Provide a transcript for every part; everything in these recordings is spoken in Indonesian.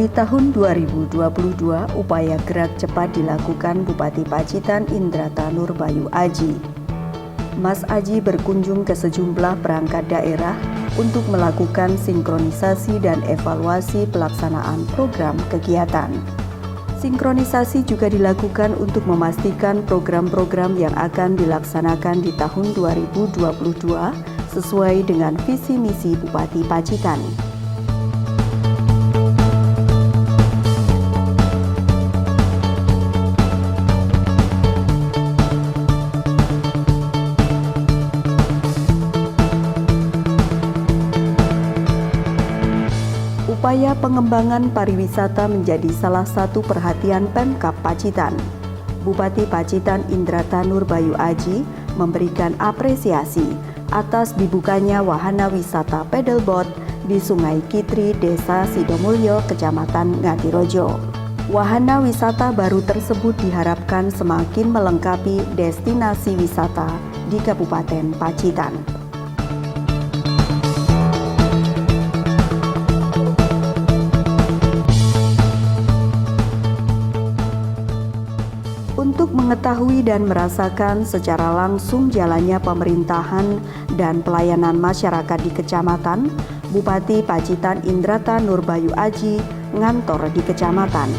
Dari tahun 2022, upaya gerak cepat dilakukan Bupati Pacitan Indrata Nurbayu Aji. Mas Aji berkunjung ke sejumlah perangkat daerah untuk melakukan sinkronisasi dan evaluasi pelaksanaan program kegiatan. Sinkronisasi juga dilakukan untuk memastikan program-program yang akan dilaksanakan di tahun 2022 sesuai dengan visi misi Bupati Pacitan. Upaya pengembangan pariwisata menjadi salah satu perhatian Pemkab Pacitan. Bupati Pacitan Indrata Nurbayu Aji memberikan apresiasi atas dibukanya wahana wisata paddleboard di Sungai Kitri, Desa Sidomulyo, Kecamatan Ngatirojo. Wahana wisata baru tersebut diharapkan semakin melengkapi destinasi wisata di Kabupaten Pacitan. Untuk mengetahui dan merasakan secara langsung jalannya pemerintahan dan pelayanan masyarakat di kecamatan, Bupati Pacitan Indrata Nurbayu Aji ngantor di kecamatan.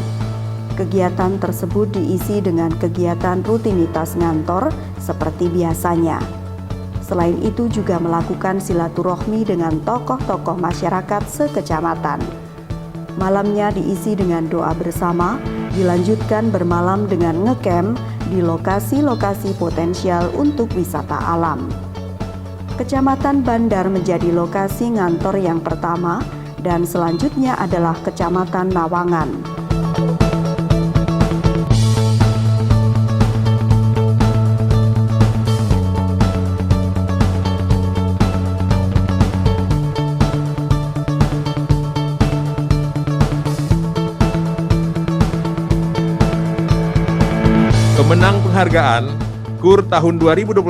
Kegiatan tersebut diisi dengan kegiatan rutinitas ngantor seperti biasanya. Selain itu juga melakukan silaturahmi dengan tokoh-tokoh masyarakat sekecamatan. Malamnya diisi dengan doa bersama, dilanjutkan bermalam dengan ngecamp di lokasi-lokasi potensial untuk wisata alam. Kecamatan Bandar menjadi lokasi ngantor yang pertama dan selanjutnya adalah Kecamatan Nawangan. Pemenang penghargaan KUR tahun 2021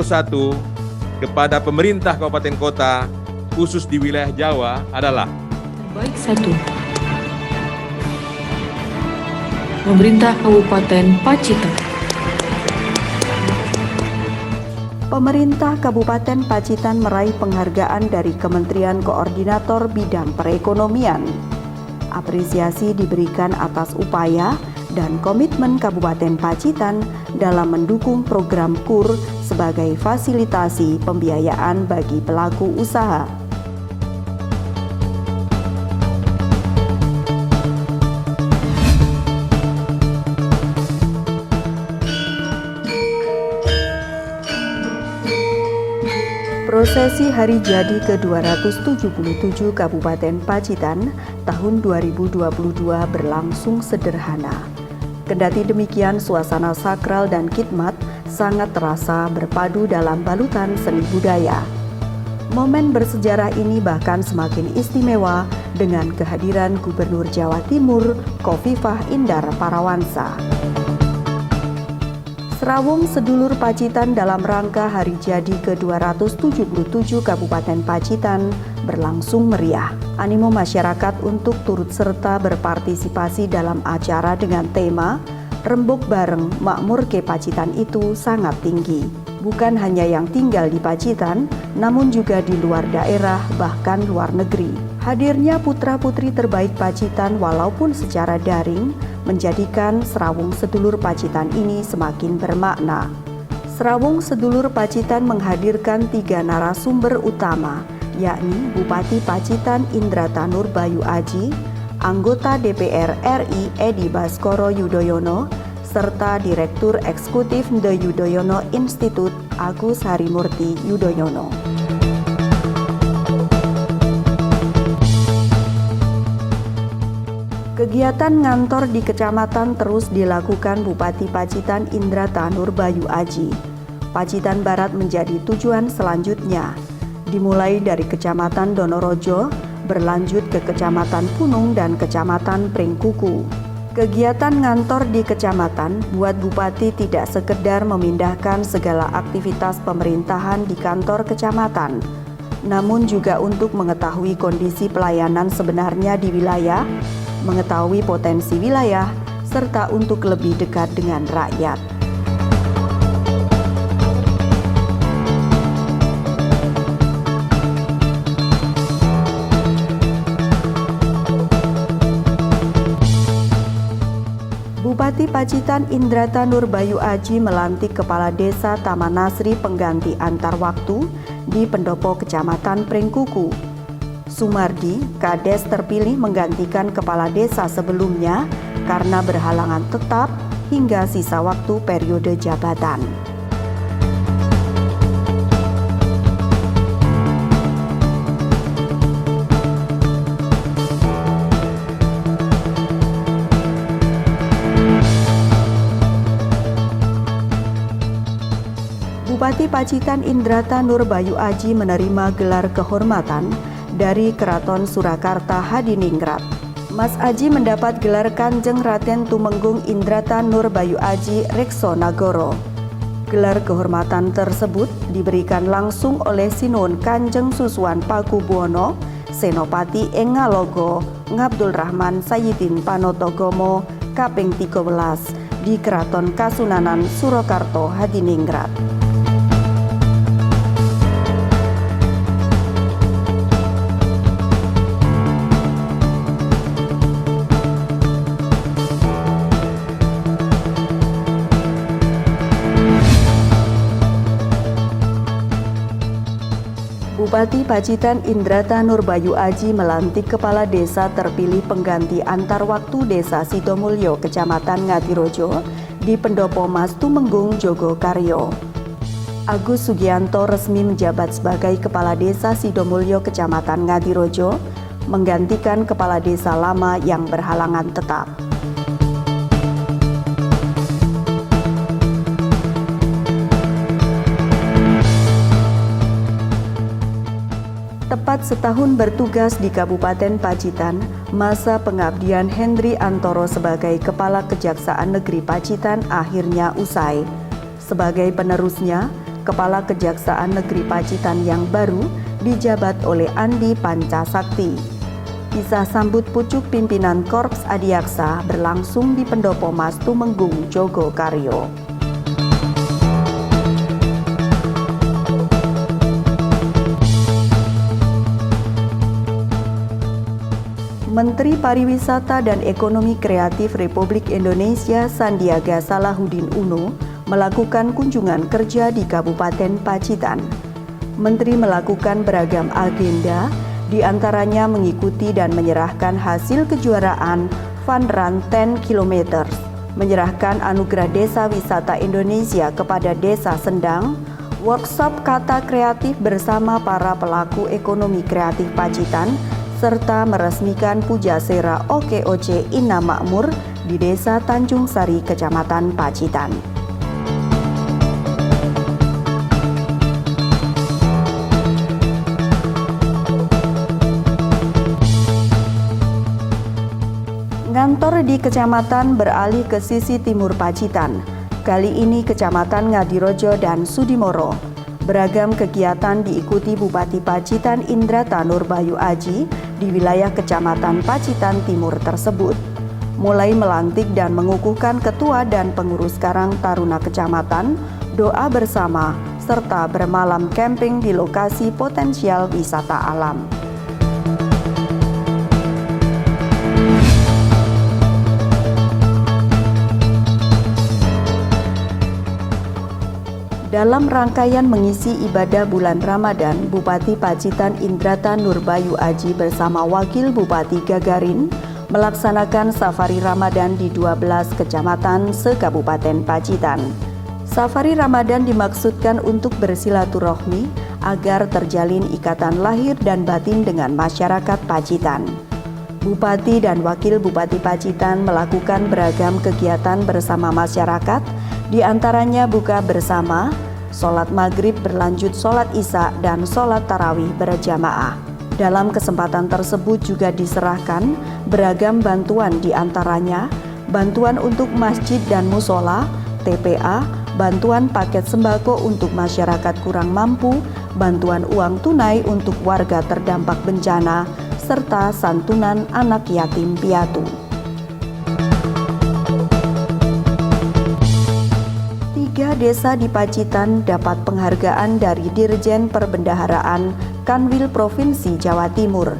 kepada pemerintah Kabupaten Kota khusus di wilayah Jawa adalah Baik 1. Pemerintah Kabupaten Pacitan. Pemerintah Kabupaten Pacitan meraih penghargaan dari Kementerian Koordinator Bidang Perekonomian. Apresiasi diberikan atas upaya dan komitmen Kabupaten Pacitan dalam mendukung program KUR sebagai fasilitasi pembiayaan bagi pelaku usaha. Prosesi Hari Jadi ke-277 Kabupaten Pacitan tahun 2022 berlangsung sederhana. Kendati demikian, suasana sakral dan khidmat sangat terasa berpadu dalam balutan seni budaya. Momen bersejarah ini bahkan semakin istimewa dengan kehadiran Gubernur Jawa Timur, Khofifah Indar Parawansa. Serawung sedulur Pacitan dalam rangka Hari Jadi ke-277 Kabupaten Pacitan berlangsung meriah. Animo masyarakat untuk turut serta berpartisipasi dalam acara dengan tema Rembuk Bareng Makmur ke Pacitan itu sangat tinggi. Bukan hanya yang tinggal di Pacitan, namun juga di luar daerah bahkan luar negeri. Hadirnya putra-putri terbaik Pacitan walaupun secara daring menjadikan Serawung Sedulur Pacitan ini semakin bermakna. Serawung Sedulur Pacitan menghadirkan 3 narasumber utama, yakni Bupati Pacitan Indrata Nurbayu Aji, anggota DPR RI Edi Baskoro Yudhoyono, serta Direktur Eksekutif The Yudhoyono Institute Agus Harimurti Yudhoyono. Kegiatan ngantor di kecamatan terus dilakukan Bupati Pacitan Indrata Nurbayu Aji. Pacitan Barat menjadi tujuan selanjutnya, dimulai dari Kecamatan Donorojo, berlanjut ke Kecamatan Punung dan Kecamatan Pringkuku. Kegiatan ngantor di kecamatan buat Bupati tidak sekedar memindahkan segala aktivitas pemerintahan di kantor kecamatan, namun juga untuk mengetahui kondisi pelayanan sebenarnya di wilayah mengetahui potensi wilayah, serta untuk lebih dekat dengan rakyat. Bupati Pacitan Indrata Nurbayu Aji melantik Kepala Desa Taman Nasri pengganti antar waktu di Pendopo Kecamatan Prengkuku. Sumardi, Kades terpilih menggantikan Kepala Desa sebelumnya karena berhalangan tetap hingga sisa waktu periode jabatan. Bupati Pacitan Indrata Nurbayu Aji menerima gelar kehormatan dari Keraton Surakarta Hadiningrat. Mas Aji mendapat gelar Kanjeng Raden Tumenggung Indrata Nurbayu Aji Rekso Nagoro. Gelar kehormatan tersebut diberikan langsung oleh Sinuhun Kanjeng Susuan Pakubuwono Senopati ing Ngalogo Ngabdul Rahman Sayyidin Panotogomo kaping 13 di Keraton Kasunanan Surakarta Hadiningrat. Bupati Pacitan Indrata Nurbayu Aji melantik Kepala Desa terpilih pengganti antar waktu Desa Sidomulyo, Kecamatan Ngadirojo di Pendopo Mas Tumenggung, Jogokaryo. Agus Sugianto resmi menjabat sebagai Kepala Desa Sidomulyo, Kecamatan Ngadirojo, menggantikan Kepala Desa lama yang berhalangan tetap. Tepat setahun bertugas di Kabupaten Pacitan, masa pengabdian Hendri Antoro sebagai Kepala Kejaksaan Negeri Pacitan akhirnya usai. Sebagai penerusnya, Kepala Kejaksaan Negeri Pacitan yang baru dijabat oleh Andi Pancasakti. Kisah sambut pucuk pimpinan Korps Adiaksa berlangsung di Pendopo Mas Tumenggung, Jogokaryo. Menteri Pariwisata dan Ekonomi Kreatif Republik Indonesia Sandiaga Salahuddin Uno melakukan kunjungan kerja di Kabupaten Pacitan. Menteri melakukan beragam agenda, diantaranya mengikuti dan menyerahkan hasil kejuaraan Fun Run 10 km, menyerahkan Anugerah Desa Wisata Indonesia kepada Desa Sendang, workshop kata kreatif bersama para pelaku ekonomi kreatif Pacitan, serta meresmikan Pujasera OKOC Inna Makmur di Desa Tanjung Sari, Kecamatan Pacitan. Ngantor di kecamatan beralih ke sisi timur Pacitan, kali ini Kecamatan Ngadirojo dan Sudimoro. Beragam kegiatan diikuti Bupati Pacitan Indrata Nurbayu Aji di wilayah Kecamatan Pacitan Timur tersebut, mulai melantik dan mengukuhkan ketua dan pengurus Karang Taruna Kecamatan, doa bersama, serta bermalam camping di lokasi potensial wisata alam. Dalam rangkaian mengisi ibadah bulan Ramadan, Bupati Pacitan Indrata Nurbayu Aji bersama Wakil Bupati Gagarin melaksanakan safari Ramadan di 12 kecamatan se-Kabupaten Pacitan. Safari Ramadan dimaksudkan untuk bersilaturahmi agar terjalin ikatan lahir dan batin dengan masyarakat Pacitan. Bupati dan Wakil Bupati Pacitan melakukan beragam kegiatan bersama masyarakat, di antaranya buka bersama, sholat maghrib berlanjut sholat isya dan sholat tarawih berjamaah. Dalam kesempatan tersebut juga diserahkan beragam bantuan, di antaranya bantuan untuk masjid dan musola, TPA, bantuan paket sembako untuk masyarakat kurang mampu, bantuan uang tunai untuk warga terdampak bencana, serta santunan anak yatim piatu. 3 desa di Pacitan dapat penghargaan dari Dirjen Perbendaharaan Kanwil Provinsi Jawa Timur,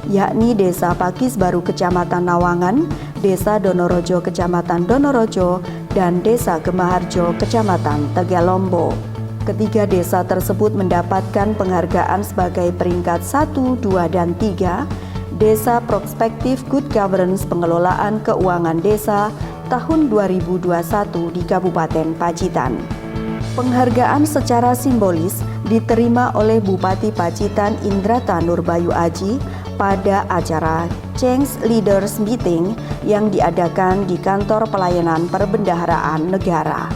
yakni Desa Pakis Baru Kecamatan Nawangan, Desa Donorojo Kecamatan Donorojo, dan Desa Gemaharjo Kecamatan Tegalombo. Ketiga desa tersebut mendapatkan penghargaan sebagai peringkat 1, 2, dan 3 Desa Prospektif Good Governance Pengelolaan Keuangan Desa tahun 2021 di Kabupaten Pacitan. Penghargaan secara simbolis diterima oleh Bupati Pacitan Indrata Nurbayu Aji pada acara Change Leaders Meeting yang diadakan di Kantor Pelayanan Perbendaharaan Negara.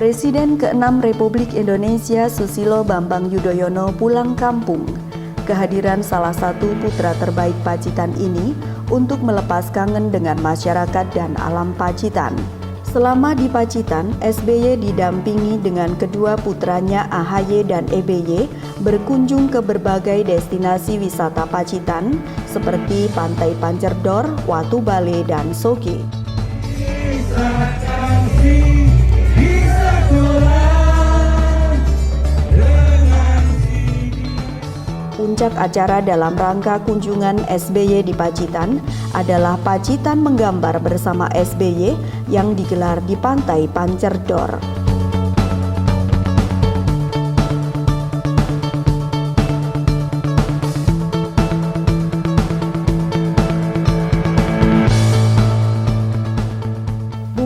Presiden ke-6 Republik Indonesia Susilo Bambang Yudhoyono pulang kampung. Kehadiran salah satu putra terbaik Pacitan ini untuk melepas kangen dengan masyarakat dan alam Pacitan. Selama di Pacitan, SBY didampingi dengan kedua putranya AHY dan EBY berkunjung ke berbagai destinasi wisata Pacitan seperti Pantai Pancerdor, Watu Bale, dan Soge. Puncak acara dalam rangka kunjungan SBY di Pacitan adalah Pacitan Menggambar bersama SBY yang digelar di Pantai Pancerdor.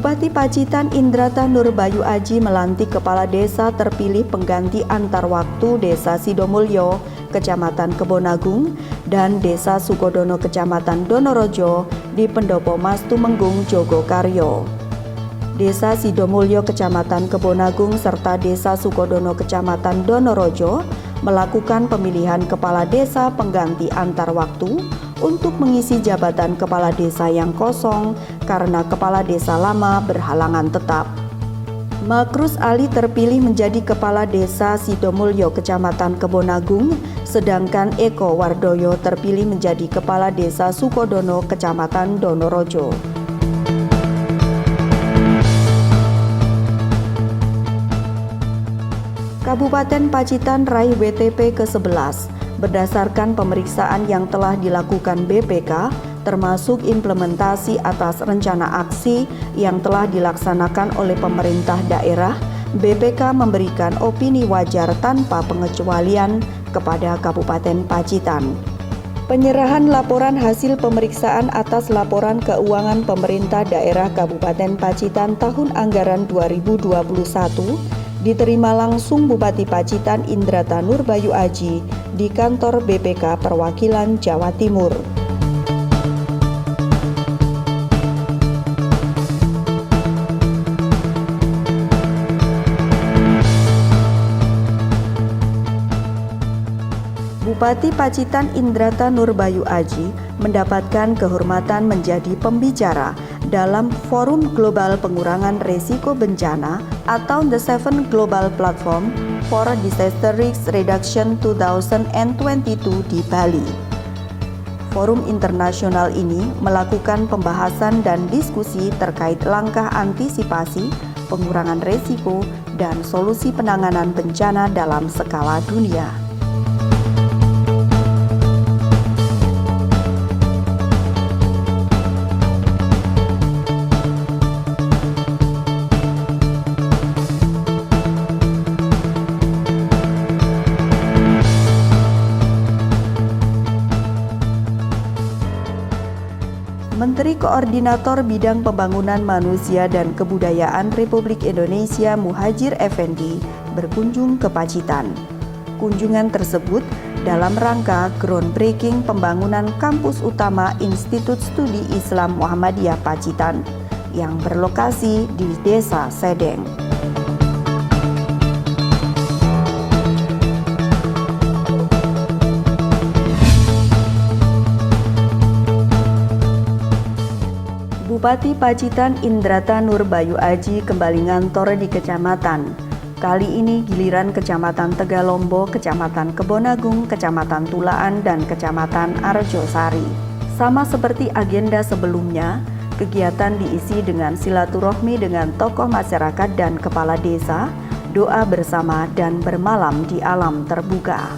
Bupati Pacitan Indrata Nurbayu Aji melantik kepala desa terpilih pengganti antar waktu Desa Sidomulyo, Kecamatan Kebonagung, dan Desa Sukodono, Kecamatan Donorojo di Pendopo Mas Tumenggung, Jogokaryo. Desa Sidomulyo, Kecamatan Kebonagung, serta Desa Sukodono, Kecamatan Donorojo melakukan pemilihan kepala desa pengganti antar waktu untuk mengisi jabatan kepala desa yang kosong karena kepala desa lama berhalangan tetap. Makrus Ali terpilih menjadi Kepala Desa Sidomulyo Kecamatan Kebonagung, sedangkan Eko Wardoyo terpilih menjadi Kepala Desa Sukodono Kecamatan Donorojo. Kabupaten Pacitan raih WTP ke-11 berdasarkan pemeriksaan yang telah dilakukan BPK, termasuk implementasi atas rencana aksi yang telah dilaksanakan oleh pemerintah daerah. BPK memberikan opini wajar tanpa pengecualian kepada Kabupaten Pacitan. Penyerahan laporan hasil pemeriksaan atas laporan keuangan pemerintah daerah Kabupaten Pacitan tahun anggaran 2021 diterima langsung Bupati Pacitan Indrata Nurbayu Aji di kantor BPK Perwakilan Jawa Timur. Bupati Pacitan Indrata Nurbayu Aji mendapatkan kehormatan menjadi pembicara dalam Forum Global Pengurangan Risiko Bencana atau The Seven Global Platform for Disaster Risk Reduction 2022 di Bali. Forum internasional ini melakukan pembahasan dan diskusi terkait langkah antisipasi, pengurangan risiko, dan solusi penanganan bencana dalam skala dunia. Menteri Koordinator Bidang Pembangunan Manusia dan Kebudayaan Republik Indonesia Muhadjir Effendi berkunjung ke Pacitan. Kunjungan tersebut dalam rangka groundbreaking pembangunan kampus utama Institut Studi Islam Muhammadiyah Pacitan yang berlokasi di Desa Sedeng. Bupati Pacitan Indrata Nur Bayu Aji kembali ngantor di kecamatan. Kali ini giliran Kecamatan Tegalombo, Kecamatan Kebonagung, Kecamatan Tulaan, dan Kecamatan Arjosari. Sama seperti agenda sebelumnya, kegiatan diisi dengan silaturahmi dengan tokoh masyarakat dan kepala desa, doa bersama, dan bermalam di alam terbuka.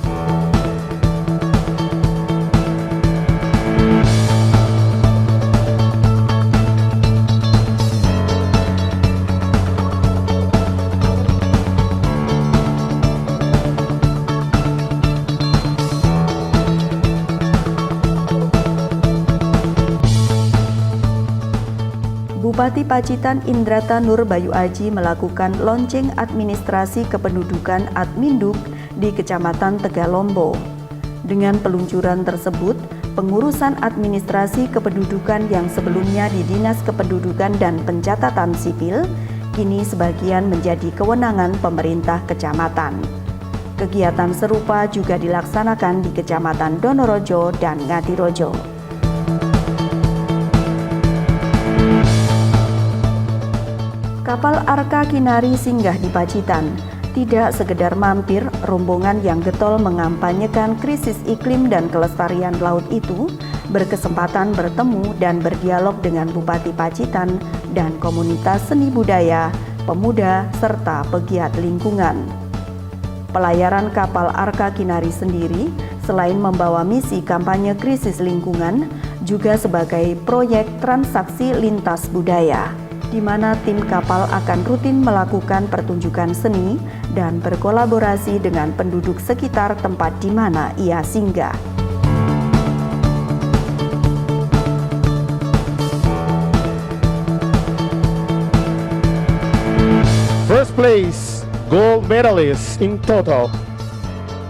Bupati Pacitan Indrata Nur Bayu Aji melakukan launching administrasi kependudukan Adminduk di Kecamatan Tegalombo. Dengan peluncuran tersebut, pengurusan administrasi kependudukan yang sebelumnya di Dinas Kependudukan dan Pencatatan Sipil, kini sebagian menjadi kewenangan pemerintah kecamatan. Kegiatan serupa juga dilaksanakan di Kecamatan Donorojo dan Ngadirojo. Kapal Arka Kinari singgah di Pacitan. Tidak sekedar mampir, rombongan yang getol mengampanyekan krisis iklim dan kelestarian laut itu berkesempatan bertemu dan berdialog dengan Bupati Pacitan dan komunitas seni budaya, pemuda, serta pegiat lingkungan. Pelayaran kapal Arka Kinari sendiri selain membawa misi kampanye krisis lingkungan, juga sebagai proyek transaksi lintas budaya, di mana tim kapal akan rutin melakukan pertunjukan seni dan berkolaborasi dengan penduduk sekitar tempat di mana ia singgah. First place, gold medalist in total,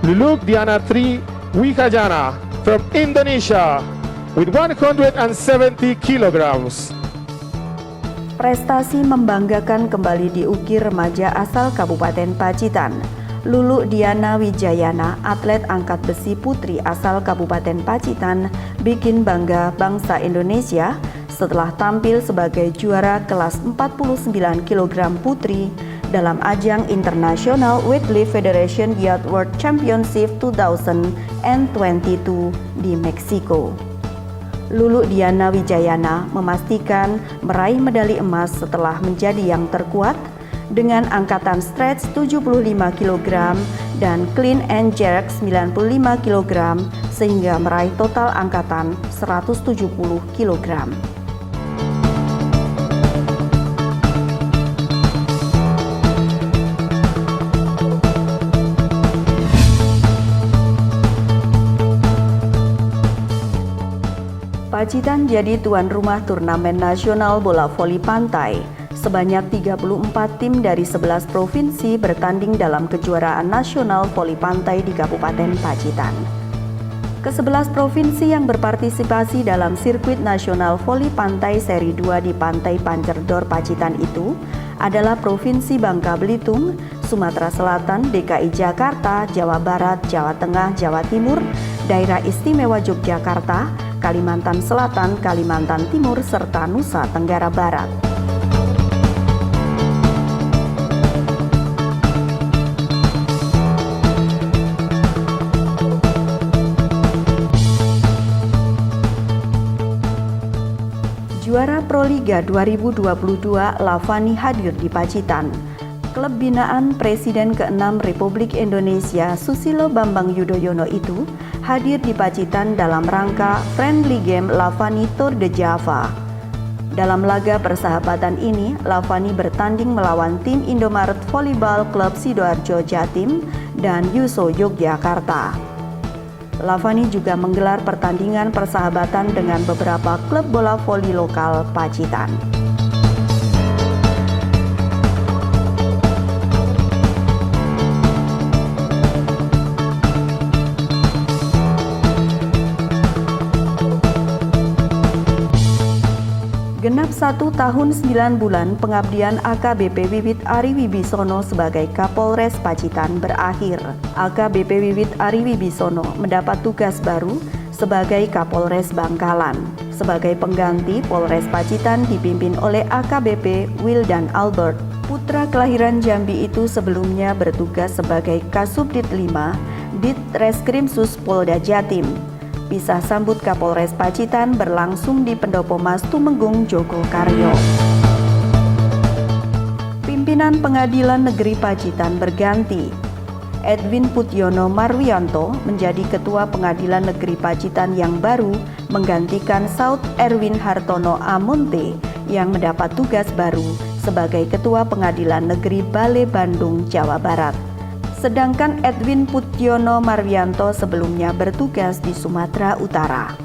Luluk Diana Tri Wikajana from Indonesia with 170 kilograms. Prestasi membanggakan kembali diukir remaja asal Kabupaten Pacitan. Lulu Diana Wijayana, atlet angkat besi putri asal Kabupaten Pacitan, bikin bangga bangsa Indonesia setelah tampil sebagai juara kelas 49 kg putri dalam ajang International Weightlifting Federation Youth World Championship 2022 di Meksiko. Lulu Diana Wijayana memastikan meraih medali emas setelah menjadi yang terkuat dengan angkatan stretch 75 kg dan clean and jerk 95 kg sehingga meraih total angkatan 170 kg. Pacitan jadi tuan rumah turnamen nasional bola voli pantai. Sebanyak 34 tim dari 11 provinsi bertanding dalam kejuaraan nasional voli pantai di Kabupaten Pacitan. Ke-11 provinsi yang berpartisipasi dalam sirkuit nasional voli pantai seri 2 di Pantai Pancerdor Pacitan itu adalah Provinsi Bangka Belitung, Sumatera Selatan, DKI Jakarta, Jawa Barat, Jawa Tengah, Jawa Timur, Daerah Istimewa Yogyakarta, Kalimantan Selatan, Kalimantan Timur, serta Nusa Tenggara Barat. Juara Proliga 2022 Lavani hadir di Pacitan. Klub binaan Presiden ke-6 Republik Indonesia Susilo Bambang Yudhoyono itu hadir di Pacitan dalam rangka Friendly Game Lavani Tour de Java. Dalam laga persahabatan ini, Lavani bertanding melawan tim Indomaret Volleyball Club Sidoarjo Jatim dan Yuso Yogyakarta. Lavani juga menggelar pertandingan persahabatan dengan beberapa klub bola voli lokal Pacitan. Genap 1 tahun 9 bulan pengabdian AKBP Wiwit Ari Wibisono sebagai Kapolres Pacitan berakhir. AKBP Wiwit Ari Wibisono mendapat tugas baru sebagai Kapolres Bangkalan. Sebagai pengganti, Polres Pacitan dipimpin oleh AKBP Wildan Albert. Putra kelahiran Jambi itu sebelumnya bertugas sebagai Kasubdit 5 Ditreskrimsus Polda Jatim. Pisah sambut Kapolres Pacitan berlangsung di Pendopo Mas Tumenggung, Jogokaryo. Pimpinan Pengadilan Negeri Pacitan berganti. Edwin Putyono Marwianto menjadi Ketua Pengadilan Negeri Pacitan yang baru menggantikan Saud Erwin Hartono Amonte yang mendapat tugas baru sebagai Ketua Pengadilan Negeri Bale Bandung, Jawa Barat. Sedangkan Edwin Putyono Marwianto sebelumnya bertugas di Sumatera Utara.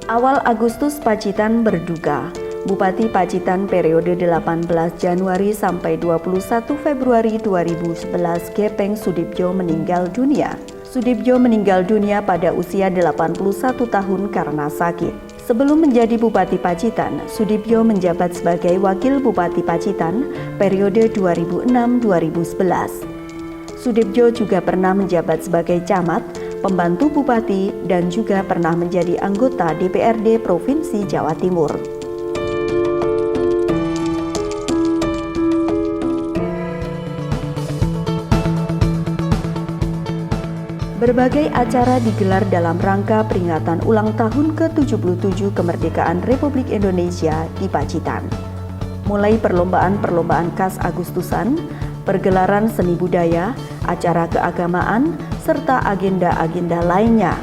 Awal Agustus Pacitan berduka. Bupati Pacitan periode 18 Januari sampai 21 Februari 2011 Gepeng Sudibjo meninggal dunia. Sudibjo meninggal dunia pada usia 81 tahun karena sakit. Sebelum menjadi Bupati Pacitan, Sudibjo menjabat sebagai Wakil Bupati Pacitan periode 2006-2011. Sudibjo juga pernah menjabat sebagai camat, pembantu bupati, dan juga pernah menjadi anggota DPRD Provinsi Jawa Timur. Berbagai acara digelar dalam rangka peringatan ulang tahun ke-77 kemerdekaan Republik Indonesia di Pacitan. Mulai perlombaan-perlombaan khas Agustusan, pergelaran seni budaya, acara keagamaan, serta agenda-agenda lainnya.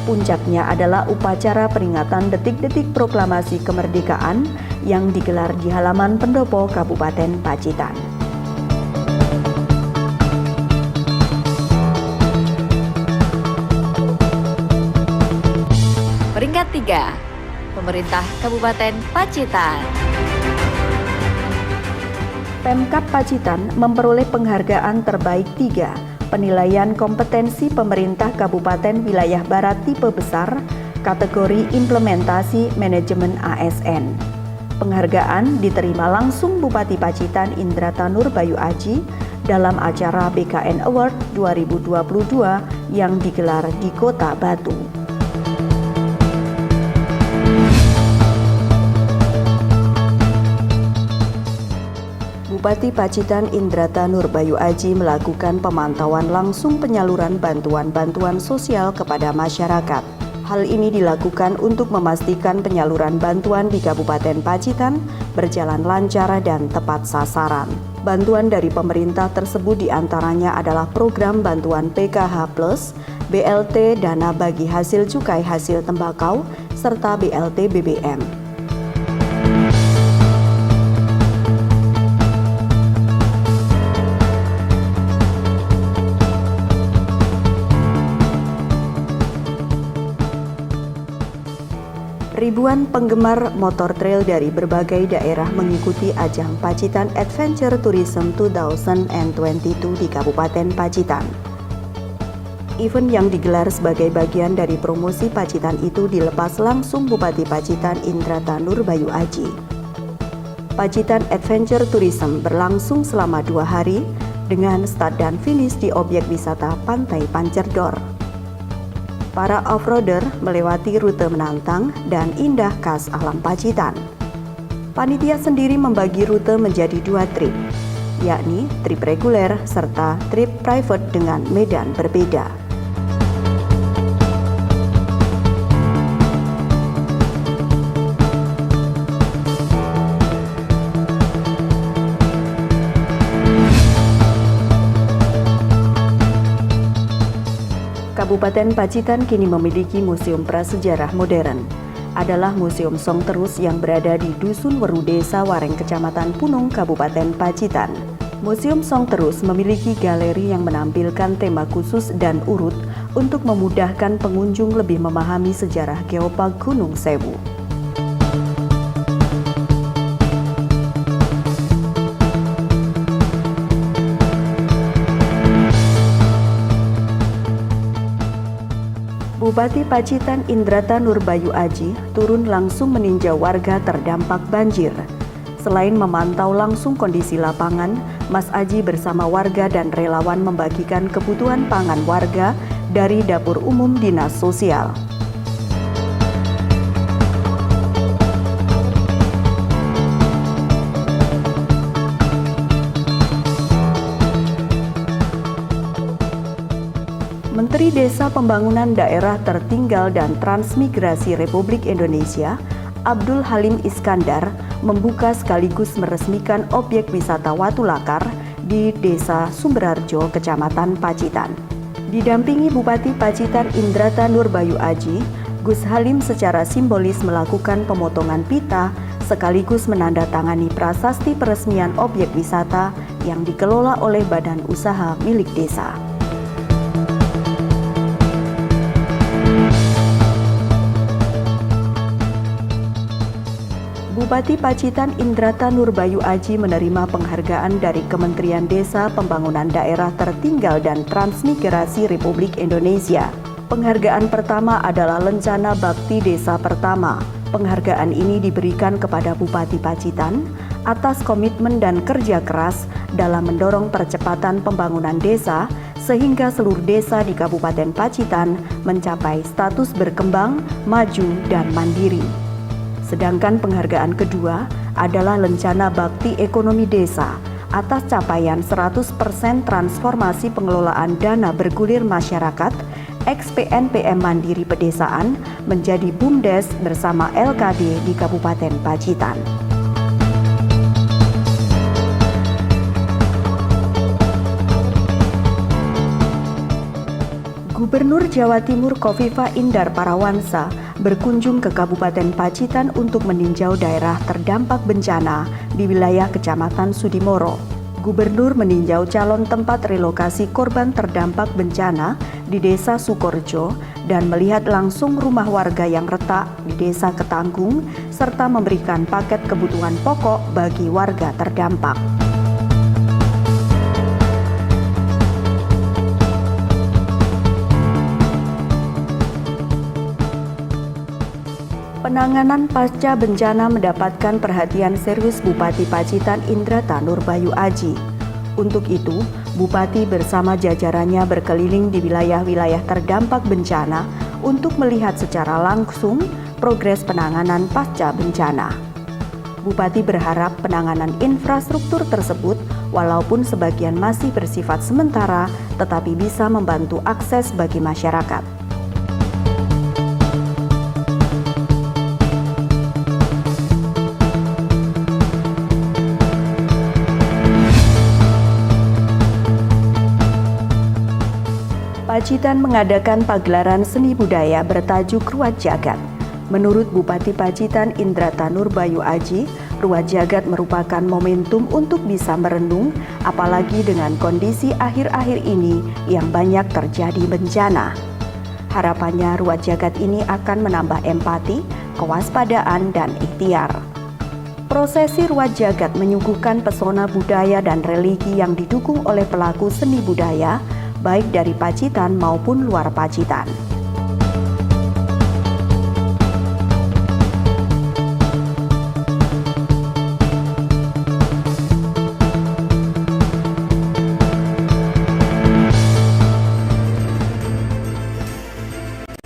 Puncaknya adalah upacara peringatan detik-detik proklamasi kemerdekaan yang digelar di halaman Pendopo, Kabupaten Pacitan. Peringkat 3, Pemerintah Kabupaten Pacitan. Pemkab Pacitan memperoleh penghargaan terbaik 3, penilaian kompetensi pemerintah Kabupaten Wilayah Barat tipe besar, kategori implementasi manajemen ASN. Penghargaan diterima langsung Bupati Pacitan Indrata Nur Bayu Aji dalam acara BKN Award 2022 yang digelar di Kota Batu. Bupati Pacitan Indrata Nur Bayu Aji melakukan pemantauan langsung penyaluran bantuan-bantuan sosial kepada masyarakat. Hal ini dilakukan untuk memastikan penyaluran bantuan di Kabupaten Pacitan berjalan lancar dan tepat sasaran. Bantuan dari pemerintah tersebut diantaranya adalah program bantuan PKH Plus, BLT Dana Bagi Hasil Cukai Hasil Tembakau, serta BLT BBM. Ribuan penggemar motor trail dari berbagai daerah mengikuti ajang Pacitan Adventure Tourism 2022 di Kabupaten Pacitan. Event yang digelar sebagai bagian dari promosi Pacitan itu dilepas langsung Bupati Pacitan Indrata Nur Bayu Aji. Pacitan Adventure Tourism berlangsung selama 2 hari dengan start dan finish di objek wisata Pantai Pancerdor. Para off-roader melewati rute menantang dan indah khas alam Pacitan. Panitia sendiri membagi rute menjadi 2 trip, yakni trip reguler serta trip private dengan medan berbeda. Kabupaten Pacitan kini memiliki museum prasejarah modern. Adalah Museum Song Terus yang berada di Dusun Weru Desa Wareng, Kecamatan Punung, Kabupaten Pacitan. Museum Song Terus memiliki galeri yang menampilkan tema khusus dan urut untuk memudahkan pengunjung lebih memahami sejarah Geopark Gunung Sewu. Bupati Pacitan Indrata Nur Bayu Aji turun langsung meninjau warga terdampak banjir. Selain memantau langsung kondisi lapangan, Mas Aji bersama warga dan relawan membagikan kebutuhan pangan warga dari dapur umum Dinas Sosial. Menteri Desa Pembangunan Daerah Tertinggal dan Transmigrasi Republik Indonesia, Abdul Halim Iskandar, membuka sekaligus meresmikan objek wisata Watu Lakar di Desa Sumberharjo, Kecamatan Pacitan. Didampingi Bupati Pacitan Indrata Nurbayu Aji, Gus Halim secara simbolis melakukan pemotongan pita sekaligus menandatangani prasasti peresmian objek wisata yang dikelola oleh badan usaha milik desa. Bupati Pacitan Indrata Nurbayu Aji menerima penghargaan dari Kementerian Desa Pembangunan Daerah Tertinggal dan Transmigrasi Republik Indonesia. Penghargaan pertama adalah Lencana Bakti Desa Pertama. Penghargaan ini diberikan kepada Bupati Pacitan atas komitmen dan kerja keras dalam mendorong percepatan pembangunan desa sehingga seluruh desa di Kabupaten Pacitan mencapai status berkembang, maju, dan mandiri. Sedangkan penghargaan kedua adalah Lencana Bakti Ekonomi Desa atas capaian 100% transformasi pengelolaan dana bergulir masyarakat ex-PNPM Mandiri Pedesaan menjadi BUMDes bersama LKD di Kabupaten Pacitan. Gubernur Jawa Timur Khofifah Indar Parawansa berkunjung ke Kabupaten Pacitan untuk meninjau daerah terdampak bencana di wilayah Kecamatan Sudimoro. Gubernur meninjau calon tempat relokasi korban terdampak bencana di Desa Sukorjo dan melihat langsung rumah warga yang retak di Desa Ketanggung serta memberikan paket kebutuhan pokok bagi warga terdampak. Penanganan pasca bencana mendapatkan perhatian serius Bupati Pacitan Indrata Nurbayu Aji. Untuk itu, Bupati bersama jajarannya berkeliling di wilayah-wilayah terdampak bencana untuk melihat secara langsung progres penanganan pasca bencana. Bupati berharap penanganan infrastruktur tersebut, walaupun sebagian masih bersifat sementara, tetapi bisa membantu akses bagi masyarakat. Pacitan mengadakan pagelaran seni budaya bertajuk Ruat Jagat. Menurut Bupati Pacitan Indrata Nurbayu Aji, Ruat Jagat merupakan momentum untuk bisa merenung, apalagi dengan kondisi akhir-akhir ini yang banyak terjadi bencana. Harapannya Ruat Jagat ini akan menambah empati, kewaspadaan, dan ikhtiar. Prosesi Ruat Jagat menyuguhkan pesona budaya dan religi yang didukung oleh pelaku seni budaya, baik dari Pacitan maupun luar Pacitan.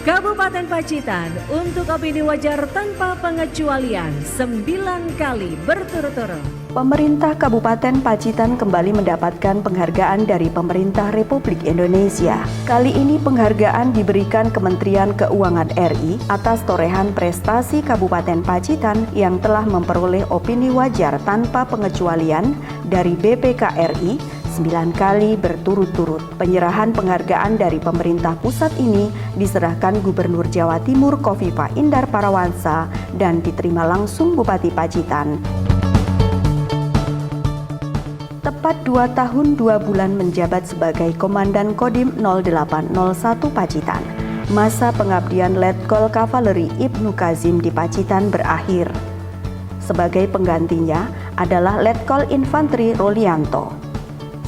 Kabupaten Pacitan untuk opini wajar tanpa pengecualian 9 kali berturut-turut. Pemerintah Kabupaten Pacitan kembali mendapatkan penghargaan dari Pemerintah Republik Indonesia. Kali ini penghargaan diberikan Kementerian Keuangan RI atas torehan prestasi Kabupaten Pacitan yang telah memperoleh opini wajar tanpa pengecualian dari BPK RI 9 kali berturut-turut. Penyerahan penghargaan dari pemerintah pusat ini diserahkan Gubernur Jawa Timur Khofifah Indar Parawansa dan diterima langsung Bupati Pacitan. Tepat 2 tahun 2 bulan menjabat sebagai Komandan Kodim 0801 Pacitan, masa pengabdian Letkol Kavaleri Ibnu Kazim di Pacitan berakhir. Sebagai penggantinya adalah Letkol Infanteri Rolianto.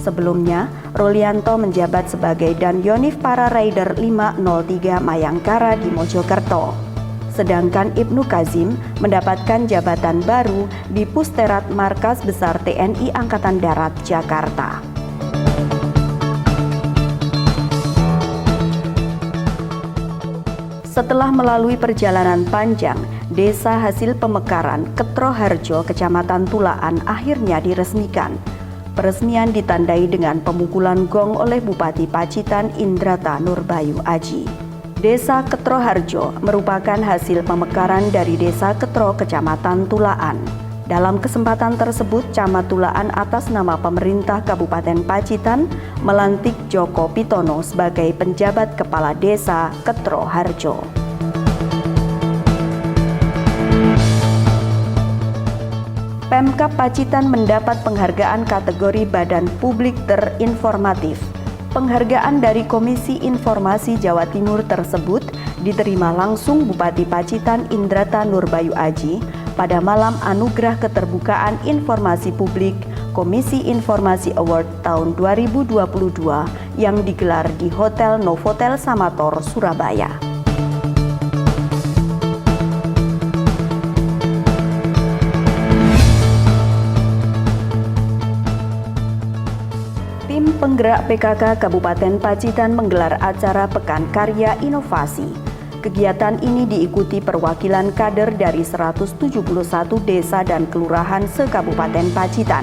Sebelumnya, Rolianto menjabat sebagai Danyonif Para Rider 503 Mayangkara di Mojokerto. sedangkan Ibnu Kazim mendapatkan jabatan baru di Pusterat Markas Besar TNI Angkatan Darat, Jakarta. Setelah melalui perjalanan panjang, Desa hasil pemekaran Ketroharjo, Kecamatan Tulaan akhirnya diresmikan. Peresmian ditandai dengan pemukulan gong oleh Bupati Pacitan Indrata Nurbayu Aji. Desa Ketroharjo merupakan hasil pemekaran dari Desa Ketro, Kecamatan Tulaan. Dalam kesempatan tersebut, Camat Tulaan atas nama pemerintah Kabupaten Pacitan melantik Joko Pitono sebagai penjabat kepala Desa Ketroharjo. Pemkab Pacitan mendapat penghargaan kategori Badan Publik Terinformatif. Penghargaan dari Komisi Informasi Jawa Timur tersebut diterima langsung Bupati Pacitan Indrata Nurbayu Aji pada malam Anugerah Keterbukaan Informasi Publik Komisi Informasi Award tahun 2022 yang digelar di Hotel Novotel Samator, Surabaya. Tim penggerak PKK Kabupaten Pacitan menggelar acara Pekan Karya Inovasi. Kegiatan ini diikuti perwakilan kader dari 171 desa dan kelurahan se-Kabupaten Pacitan.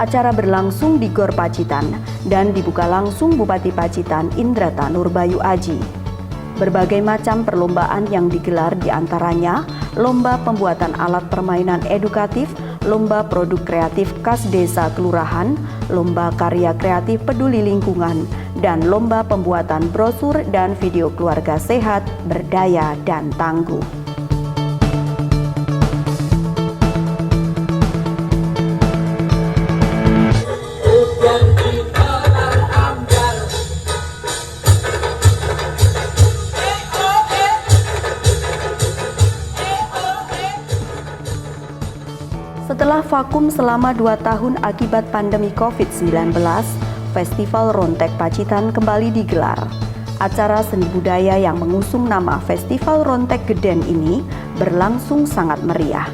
Acara berlangsung di Gor Pacitan dan dibuka langsung Bupati Pacitan Indrata Nurbayu Aji. Berbagai macam perlombaan yang digelar diantaranya lomba pembuatan alat permainan edukatif, lomba produk kreatif khas desa kelurahan, lomba karya kreatif peduli lingkungan, dan lomba pembuatan brosur dan video keluarga sehat, berdaya, dan tangguh. Setelah vakum selama 2 tahun akibat pandemi COVID-19, Festival Rontek Pacitan kembali digelar. Acara seni budaya yang mengusung nama Festival Rontek Geden ini berlangsung sangat meriah.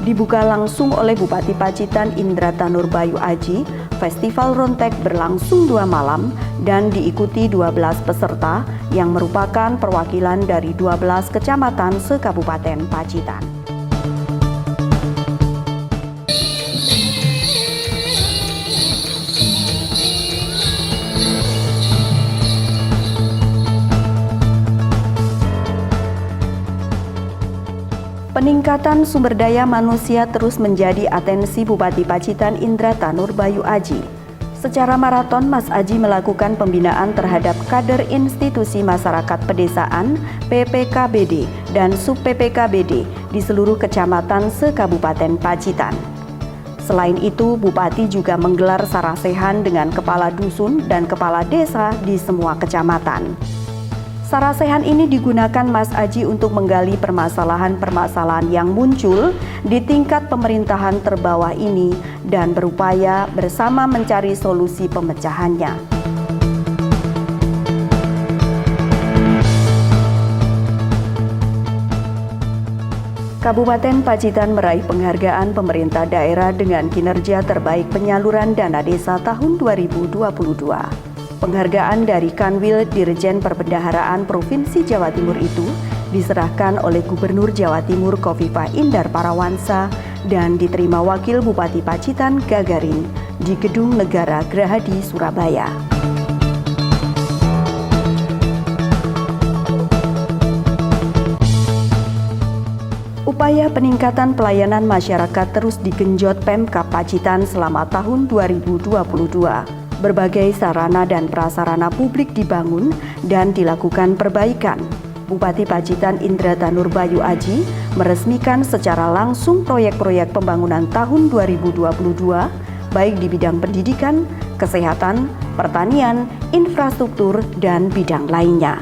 Dibuka langsung oleh Bupati Pacitan Indrata Nurbayu Aji, Festival Rontek berlangsung 2 malam dan diikuti 12 peserta yang merupakan perwakilan dari 12 kecamatan se-Kabupaten Pacitan. Peningkatan sumber daya manusia terus menjadi atensi Bupati Pacitan Indrata Nurbayu Aji. Secara maraton, Mas Aji melakukan pembinaan terhadap kader institusi masyarakat pedesaan, PPKBD, dan sub-PPKBD di seluruh kecamatan se-Kabupaten Pacitan. Selain itu, Bupati juga menggelar sarasehan dengan kepala dusun dan kepala desa di semua kecamatan. Sarasehan ini digunakan Mas Aji untuk menggali permasalahan-permasalahan yang muncul di tingkat pemerintahan terbawah ini dan berupaya bersama mencari solusi pemecahannya. Kabupaten Pacitan meraih penghargaan pemerintah daerah dengan kinerja terbaik penyaluran dana desa tahun 2022. Penghargaan dari Kanwil Dirjen Perbendaharaan Provinsi Jawa Timur itu diserahkan oleh Gubernur Jawa Timur Khofifah Indar Parawansa dan diterima Wakil Bupati Pacitan Gagarin di Gedung Negara Gerahadi, Surabaya. Upaya peningkatan pelayanan masyarakat terus digenjot Pemkab Pacitan selama tahun 2022. Berbagai sarana dan prasarana publik dibangun dan dilakukan perbaikan. Bupati Pacitan Indrata Nurbayu Aji meresmikan secara langsung proyek-proyek pembangunan tahun 2022, baik di bidang pendidikan, kesehatan, pertanian, infrastruktur, dan bidang lainnya.